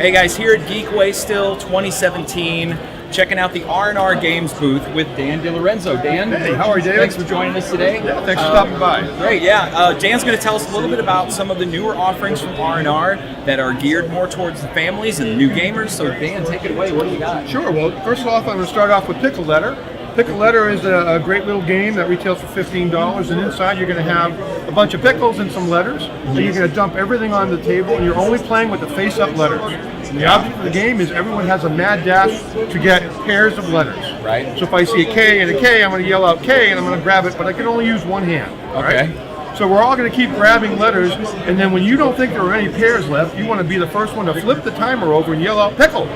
Hey guys, here at Geekway still, 2017, checking out the R&R Games booth with Dan DiLorenzo. Dan, hey, how are you, David? Thanks for joining us today. Yeah, thanks for stopping by. Great, yeah. Dan's going to tell us a little bit about some of the newer offerings from R&R that are geared more towards the families and new gamers. So Dan, take it away. What do you got? Sure. Well, first off, I'm going to start off with Pickle Letter. Pickle Letter is a great little game that retails for $15, and inside you're going to have a bunch of pickles and some letters, and you're going to dump everything on the table, and you're only playing with the face-up letters. And the object of the game is everyone has a mad dash to get pairs of letters. Right. So if I see a K and a K, I'm going to yell out K, and I'm going to grab it, but I can only use one hand. Okay. Right? So we're all going to keep grabbing letters, and then when you don't think there are any pairs left, you want to be the first one to flip the timer over and yell out pickle.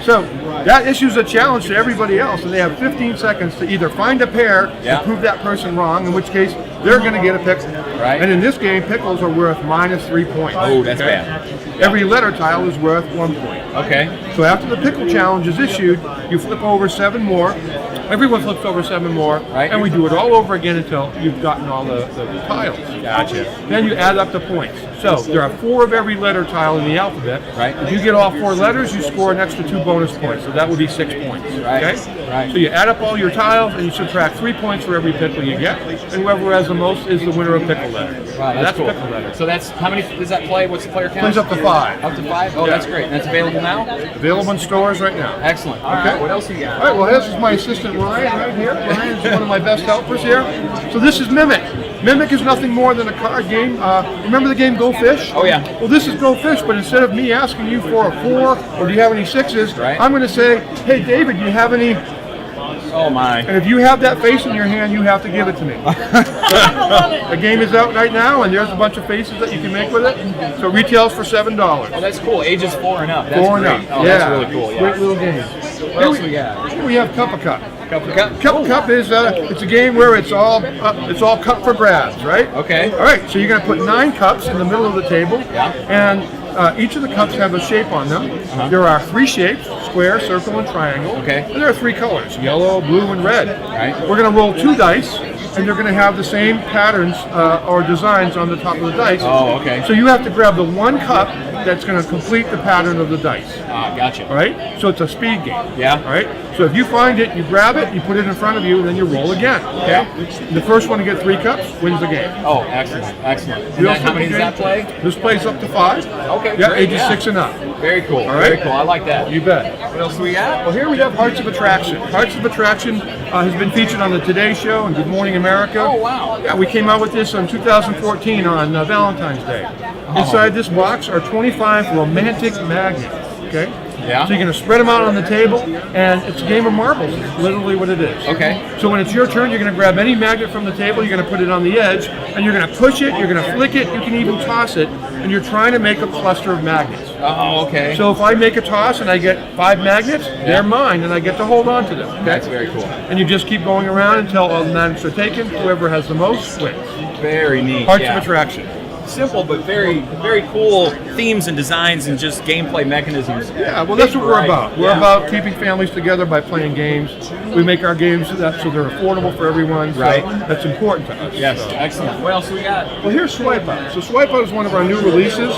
So that issues a challenge to everybody else, and they have 15 seconds to either find a pair to prove that person wrong, in which case they're going to get a pickle. Right. And in this game, pickles are worth -3 points. Oh, that's bad. Every letter tile is worth 1 point. Okay. So after the pickle challenge is issued, you flip over 7 more. Everyone flips over 7 more, right. And we do it all over again until you've gotten all the tiles. Gotcha. Then you add up the points. So there are 4 of every letter tile in the alphabet. Right. If you get all 4 letters, you score an extra 2 bonus points. So that would be 6 points. Right. Okay. Right. So you add up all your tiles and you subtract 3 points for every pickle you get, and whoever has the most is the winner of Pickle Letter. Wow, that's cool. Pickle Letter. So that's how many does that play? What's the player count? Plays up to 5. Up to 5? Oh, Yeah. that's great. And that's available now? Available in stores right now. Excellent. All right. What else you got? All right, well, this is my assistant Ryan right here. Ryan is one of my best helpers here. So this is Mimiq. Mimiq is nothing more than a card game. Remember the game Go Fish? Oh, yeah. Well, this is Go Fish, but instead of me asking you for a 4 or do you have any 6s, right. I'm going to say, hey, David, do you have any? Oh, my. And if you have that face in your hand, you have to give it to me. The game is out right now, and there's a bunch of faces that you can make with it. So it retails for $7. Oh, that's cool. Ages 4 and up. That's 4 and great. up. Oh, yeah. that's really cool. Yeah. Great little game. What else we got? Here we have Cup of Cup. Cup of Cup? Cup is it's a game where it's all cup for grabs, right? Okay. All right. So you're going to put 9 cups in the middle of the table, and each of the cups have a shape on them. There are 3 shapes: square, circle, and triangle. Okay. And there are 3 colors: yellow, blue, and red. Right. We're going to roll 2 dice, and they're going to have the same patterns or designs on the top of the dice. Oh, okay. So you have to grab the 1 cup that's going to complete the pattern of the dice. Gotcha. All right? So it's a speed game. Yeah. All right? So if you find it, you grab it, you put it in front of you, and then you roll again. Okay? The first one to get 3 cups wins the game. Oh, excellent. Excellent. And then how many does that play? This plays up to 5. Okay, Yeah, great, ages 6 and up. Very cool. All right? Very cool. I like that. You bet. What else do we got? Well, here we have Hearts of Attraction. Hearts of Attraction has been featured on the Today Show and Good Morning America. Oh, wow. Yeah, we came out with this in 2014 on Valentine's Day. Inside this box are 25 romantic magnets. Okay? Yeah. So you're going to spread them out on the table, and it's a game of marbles. It's literally what it is. Okay. So when it's your turn, you're going to grab any magnet from the table, you're going to put it on the edge, and you're going to push it, you're going to flick it, you can even toss it, and you're trying to make a cluster of magnets. Oh, okay. So if I make a toss and I get 5 magnets, they're mine, and I get to hold on to them. Okay? That's very cool. And you just keep going around until all the magnets are taken. Whoever has the most wins. Very neat. Hearts of Attraction. Simple, but very, very cool themes and designs and just gameplay mechanisms. Yeah, well, that's what we're about. We're about keeping families together by playing games. We make our games so they're affordable for everyone. So right. That's important to us. Yes, So. excellent. What else do we got? Well, here's Swipe Out. So Swipe Out is one of our new releases.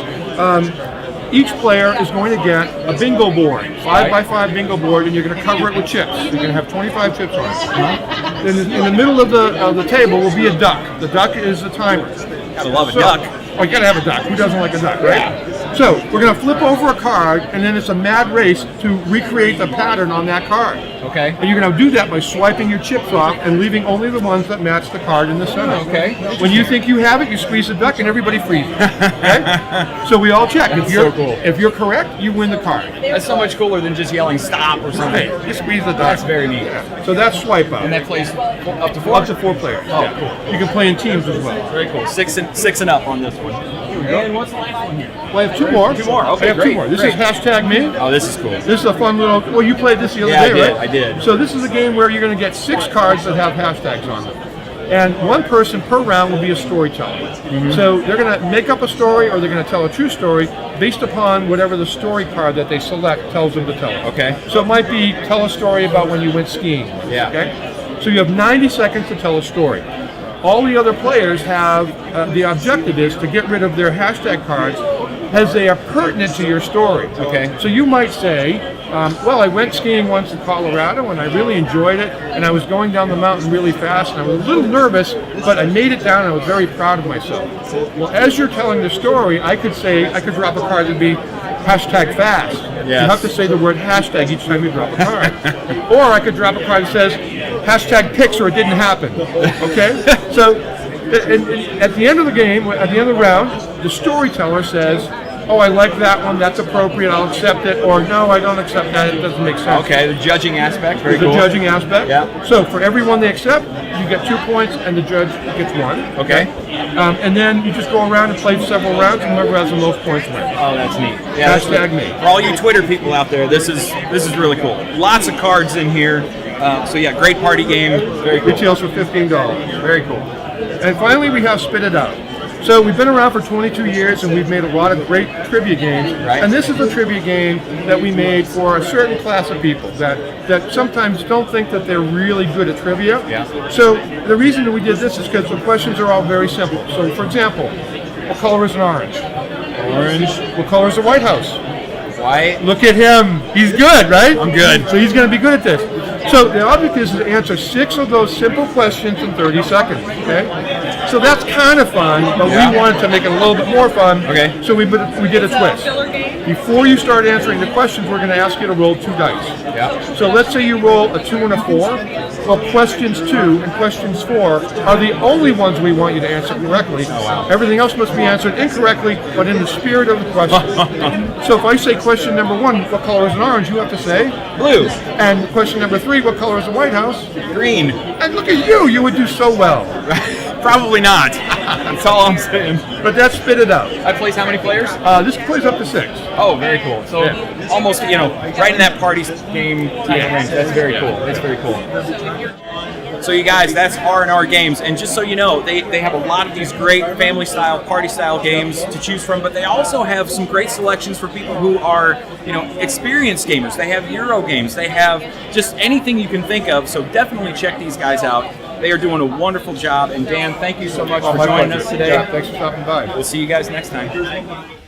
Each player is going to get a bingo board, 5x5 bingo board, and you're going to cover it with chips. You're going to have 25 chips on it. In the middle of the table will be a duck. The duck is the timer. Gotta love a duck. Oh, you gotta have a duck. Who doesn't like a duck, right? So we're gonna flip over a card, and then it's a mad race to recreate the pattern on that card. Okay. And you're gonna do that by swiping your chips off and leaving only the ones that match the card in the center. Okay. When you think you have it, you squeeze the duck, and everybody freezes. Okay? So we all check. That's so cool. If you're correct, you win the card. That's so much cooler than just yelling stop or something. Right. You squeeze the duck. That's very neat. So that's Swipe Out. And that plays up to 4? Up to 4 players. Oh, yeah. cool. You can play in teams as well. Very cool. Six and up on this one. And what's the last one here? Well, I have 2 more. 2 more. Okay, I have great. 2 more. This great. is hashtag me. Oh, this is cool. This is a fun little. Well, you played this the other Yeah, day, I did, right? I did. So this is a game where you're going to get 6 cards that have hashtags on them, and 1 person per round will be a storyteller. So they're going to make up a story, or they're going to tell a true story based upon whatever the story card that they select tells them to tell. Okay. So it might be tell a story about when you went skiing. Yeah. Okay. So you have 90 seconds to tell a story. All the other players have the objective is to get rid of their hashtag cards as they are pertinent to your story. Okay. So you might say, well, I went skiing once in Colorado and I really enjoyed it, and I was going down the mountain really fast and I was a little nervous, but I made it down and I was very proud of myself. Well, as you're telling the story, I could drop a card that would be hashtag fast. Yes. You have to say the word hashtag each time you drop a card. Or I could drop a card that says hashtag pics or it didn't happen. Okay? So at the end of the game, at the end of the round, the storyteller says, oh, I like that one, that's appropriate, I'll accept it, or no, I don't accept that, it doesn't make sense. Okay, the judging aspect, very the cool. The judging aspect. Yeah. So for every one they accept, you get 2 points and the judge gets 1. Okay. And then you just go around and play several rounds and whoever has the most points wins. Oh, that's neat. Yeah, hashtag me. For all you Twitter people out there, this is really cool. Lots of cards in here. So yeah, great party game. Very cool. Retails for $15. Very cool. And finally, we have Spit It Out. So we've been around for 22 years and we've made a lot of great trivia games. Right. And this is a trivia game that we made for a certain class of people that sometimes don't think that they're really good at trivia. Yeah. So the reason that we did this is because the questions are all very simple. So for example, what color is an orange? Orange. What color is the White House? White. Look at him. He's good, right? I'm good. So he's going to be good at this. So the object is to answer 6 of those simple questions in 30 seconds, okay? So that's kind of fun, but we wanted to make it a little bit more fun. Okay. So we did a twist. Before you start answering the questions, we're going to ask you to roll 2 dice. Yeah. So let's say you roll a 2 and a 4. Well, questions 2 and questions 4 are the only ones we want you to answer correctly. Oh, wow. Everything else must be answered incorrectly, but in the spirit of the question. So if I say question number 1, what color is an orange, you have to say Blue. and question number 3, what color is the White House? Green. And look at you, you would do so well. Probably not. That's all I'm saying. But that's Spit It Out. That plays how many players? This plays up to 6. Oh, very cool. So almost, right in that party game type of range. That's very cool. That's very cool. So you guys, that's R&R Games, and just so you know, they have a lot of these great family-style, party-style games to choose from, but they also have some great selections for people who are, experienced gamers. They have Euro games. They have just anything you can think of, so definitely check these guys out. They are doing a wonderful job, and Dan, thank you so much for joining us today. Yeah, thanks for stopping by. We'll see you guys next time.